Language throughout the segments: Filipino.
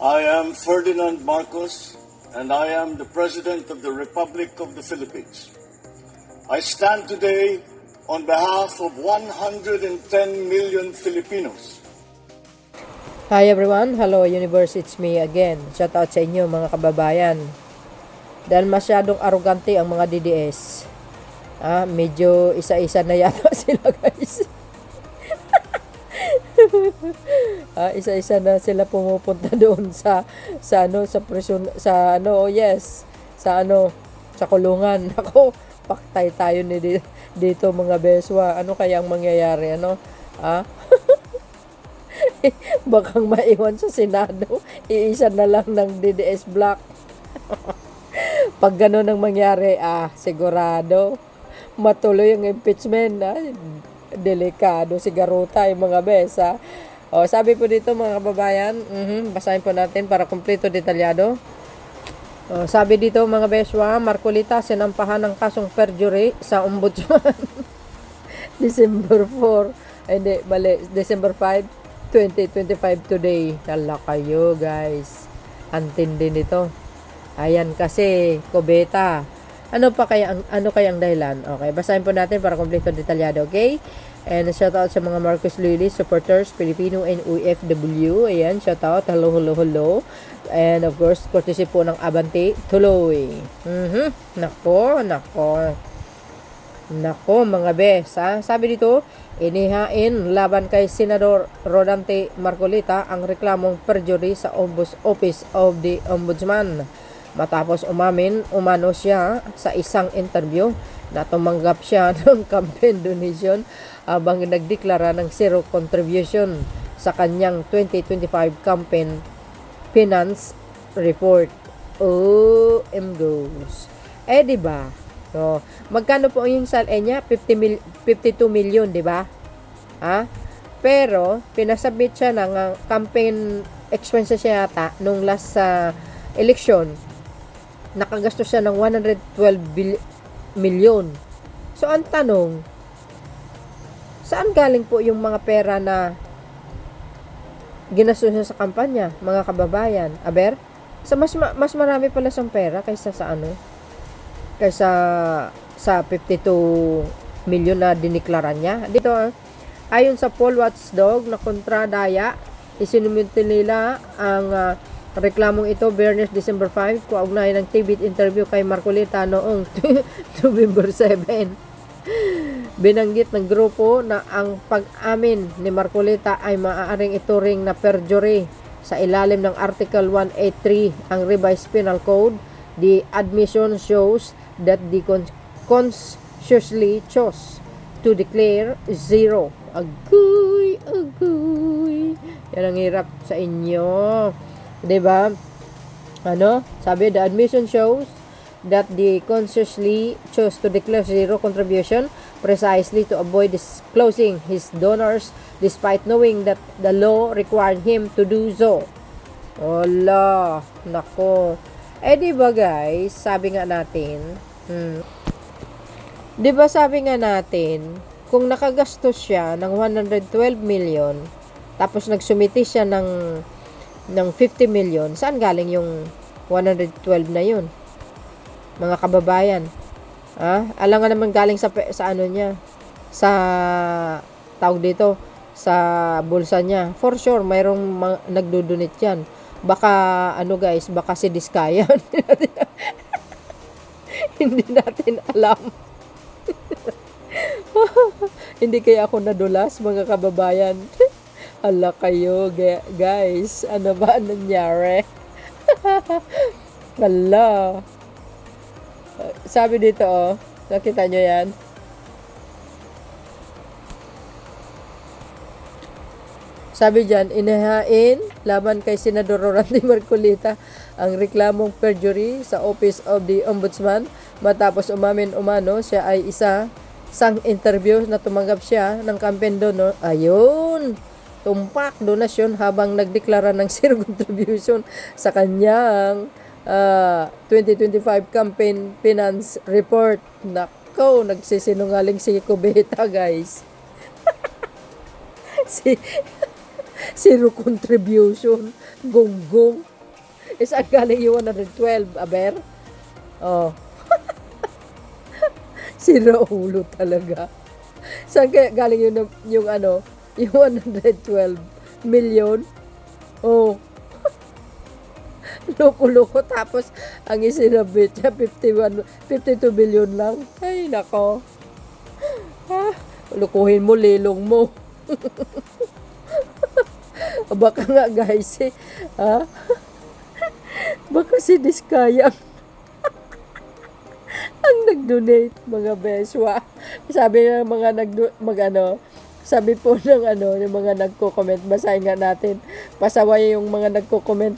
I am Ferdinand Marcos, and I am the President of the Republic of the Philippines. I stand today on behalf of 110 million Filipinos. Hi everyone, hello universe, it's me again. Shout out sa inyo mga kababayan. Dahil masyadong arugante ang mga DDS. Medyo isa-isa na yata sila guys. Isa-isa na sila pumupunta doon sa prison, sa kulungan. Ako, paktay tayo dito mga beswa. Ano kaya ang mangyayari, Bakang maiwan sa Senado, iisa na lang ng DDS block. Pag gano'n ang mangyari, sigurado matuloy ang impeachment. Delikado si Garuta yung mga besa. Sabi po dito mga kababayan, basahin po natin para kumpleto detalyado. Sabi dito mga beswa, Marcolita sinampahan ng kasong perjury sa ombudsman. December 5, 2025 today. Tala kayo guys. Antindi nito. Ayan kasi kubeta. Ano kayang dahilan? Okay, basahin po natin para kumpleto detalyado, okay? And shout out sa mga Marcos Loyalist supporters, Filipino and OFW. Ayan, shout out. Hello. And of course, courtesy po ng Abante Tuloy. Nako mga bes, Sabi dito, inihain laban kay Senador Rodante Marcolita ang reklamong perjury sa Office of the Ombudsman. Matapos umano siya sa isang interview na tumanggap siya ng campaign donation habang nagdeklara ng zero contribution sa kanyang 2025 campaign finance report. Goes. Diba? So, magkano po yung salary niya? 52 million, diba? Pero, pinasubmit siya ng campaign expenses siya yata nung last election. Nakagastos siya ng 112 million. So, ang tanong, saan galing po yung mga pera na ginastos niya sa kampanya, mga kababayan? Aber? So, mas marami pala siyang pera kaysa sa 52 million na diniklara niya. Dito, ayon sa poll watchdog na kontradaya, isinumite nila ang reklamong ito Bernes December 5 kaugnay ng TV interview kay Marcolita noong November 7. Binanggit ng grupo na ang pag-amin ni Marcolita ay maaaring ituring na perjury sa ilalim ng Article 183 ang Revised Penal Code. The admission shows that the consciously chose to declare zero. Agoy. Yan ang hirap sa inyo. Diba? Sabi, the admission shows that the consciously chose to declare zero contribution precisely to avoid disclosing his donors despite knowing that the law required him to do so. Wala. Nako. Diba guys, sabi nga natin, diba sabi nga natin, kung nakagastos siya ng 112 million, tapos nagsumiti siya ng 50 million, saan galing yung 112 na yun? Mga kababayan. Alam nga naman galing sa ano niya, sa tawag dito, sa bulsa niya. For sure, mayroong nagdodonate yan. Baka, guys, baka si Diskaya. Hindi natin alam. Hindi kaya ako nadulas, mga kababayan. Hala kayo, guys. Ano ba nangyari? Hala. Sabi dito, nakita nyo yan? Sabi dyan, inihain laban kay Senador Rodante Marcolita ang reklamong perjury sa Office of the Ombudsman matapos umano siya ay isang interview na tumanggap siya ng campaign donor. Ayun! Tumpak donasyon habang nagdeklara ng zero contribution sa kanyang 2025 campaign finance report. Nako, nagsisinungaling si Kubeta, guys. Zero contribution. Gonggong. Saan galing yung 112, aber? Oh. Sira ulo talaga. Saan kaya galing yung ano, yung 112 million? Oh. Loko-loko, tapos ang isinabit niya 52 billion lang. Ay nako. Lukuhin mo, lilong mo. Baka nga guys baka si Diskaya ang nag-donate, mga beswa. Sabi ng mga sabi po ng yung mga nagko-comment, basahin nga natin. Pasaway yung mga nagko-comment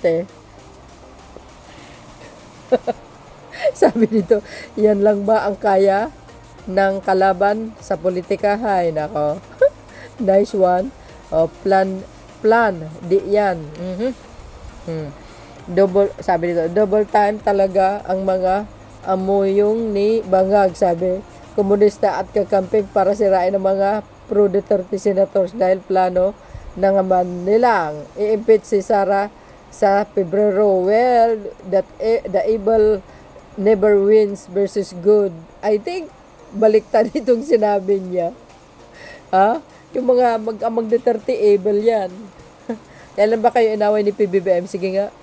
Sabi dito, yan lang ba ang kaya ng kalaban sa politika? Hay nako. Nice one. Plan, di yan. Sabi dito, double time talaga ang mga amoyong ni Bangag, sabi. Komunista at kakamping para sirain ang mga pro-Duterte senators dahil plano na naman nilang i-impeach si Sara sa Pebrero. Well, the evil never wins versus good. I think baliktad itong sinabi niya. Yung mga mag-amag Duterte evil yan. Kailan ba kayo inaway ni PBBM? Sige nga.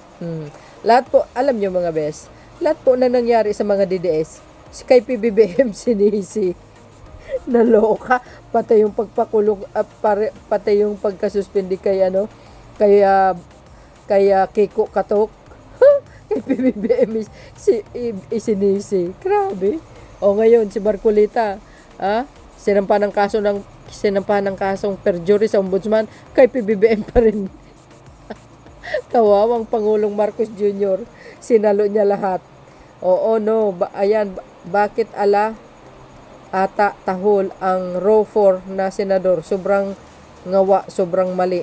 Lahat po, alam niyo mga bes, lahat po na nangyari sa mga DDS, si kay PBBM sinisi. Naloka, pati yung pagpakulong, pati yung pagkasuspindi kay kaya Kiko Katok, kay PBBM isinisi. Grabe. O ngayon, si Marcolita, sinampa ng kasong perjury sa ombudsman, kay PBBM pa rin. Kawawang Pangulong Marcos Jr., sinalo niya lahat. Oo, no, bakit ata tahol ang row 4 na senador? Sobrang ngawa, sobrang mali.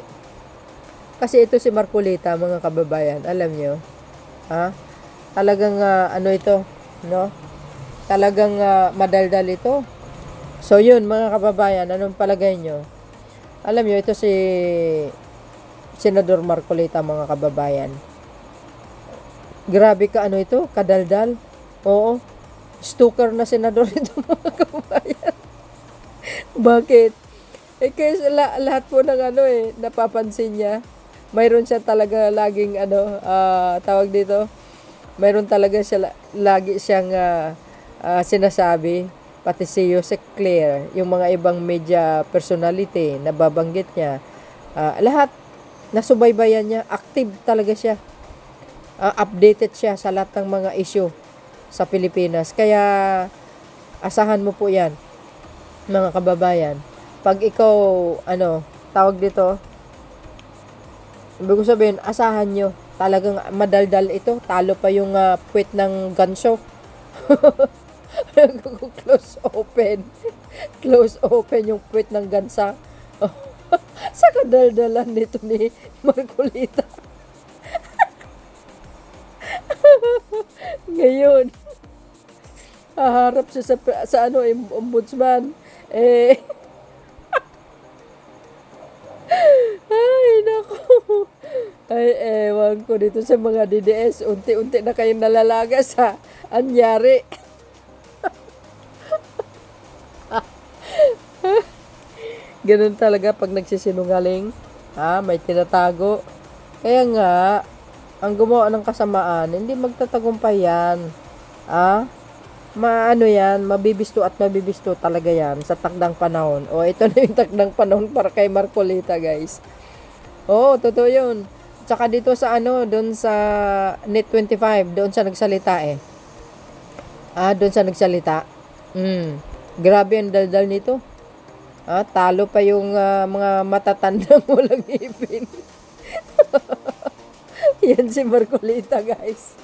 Kasi ito si Marcolita, mga kababayan, alam nyo, talagang ito, no? Talagang madaldal ito. So yun, mga kababayan, anong palagay nyo? Alam nyo, ito si Senador Marcolita, mga kababayan. Grabe ka ito, kadaldal. Oo. Stalker na senador ito, mga kababayan. Bakit? Kasi lahat po ng napapansin niya, mayroon siya talaga laging tawag dito, mayroon talaga siya lagi siyang sinasabi, pati si Jose Claire, yung mga ibang media personality na babanggit niya, lahat nasubaybayan niya, active talaga siya, updated siya sa lahat ng mga issue sa Pilipinas. Kaya asahan mo po yan, mga kababayan. Pag ikaw tawag dito, ibig ko sabihin, asahan nyo, talagang madaldal ito, talo pa yung puwet ng ganso. Close open yung puwet ng gansa. Sa kadaldalan nito ni Marcolita. Ngayon, haharap siya sa ombudsman. Ay, naku. Ay, ewan ko dito sa mga DDS. Unti-unti na kayong nalalaga sa anyari. Ganun talaga pag nagsisinungaling. May tinatago. Kaya nga, ang gumawa ng kasamaan, hindi magtatagumpay yan. Yan, mabibisto at mabibisto talaga yan sa takdang panahon. Ito na yung takdang panahon para kay Marcolita, guys. Totoo yun. Tsaka dito sa doon sa Net 25, doon siya nagsalita doon siya nagsalita. Grabe ang daldal nito. Talo pa yung mga matatandang walang ipin. Yan si Marcolita, guys.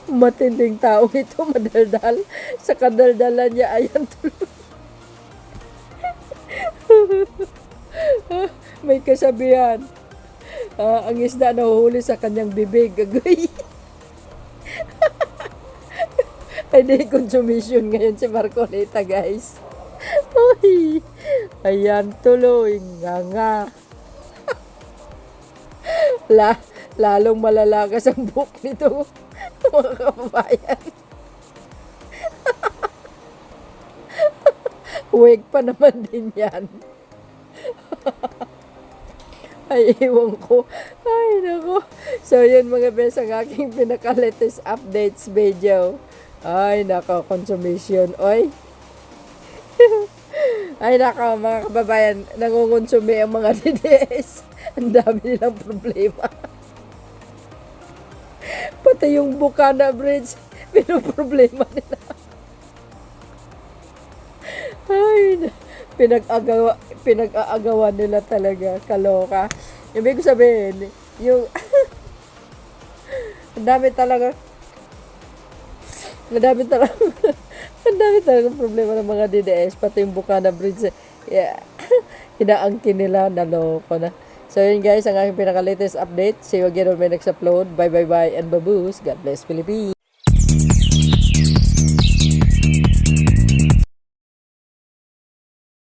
Matinding tao ito, madaldal. Sa kadaldalan niya, ayan tuloy. May kasabihan. Ang isda nahuhuli sa kanyang bibig. Agay. Ay, di consumption ngayon si Marcolita, guys. Uy, ayan tuloy. Nga. lalong malalakas ang book nito, mga kababayan. Wake pa naman din yan. Ay, ewan ko. Ay, nako. So, yun mga bes, ang aking pinaka-latest updates video. Ay, nako, consumption. Oy. Ay, nako, mga kababayan, nangungonsume ang mga DDS. Ang dami nilang problema. Pati yung Bukana Bridge, pinoproblema nila. Ay, pinag-aagawan nila talaga, kaloka. Ibig ko sabihin, yung ang dami talaga ang dami talaga problema ng mga DDS, pati yung Bukana Bridge. Yeah. Hinaangkin nila, naloko na. So yun guys, ang aking pinaka-latest update. See you again on my next upload. Bye bye bye and baboos. God bless Philippines.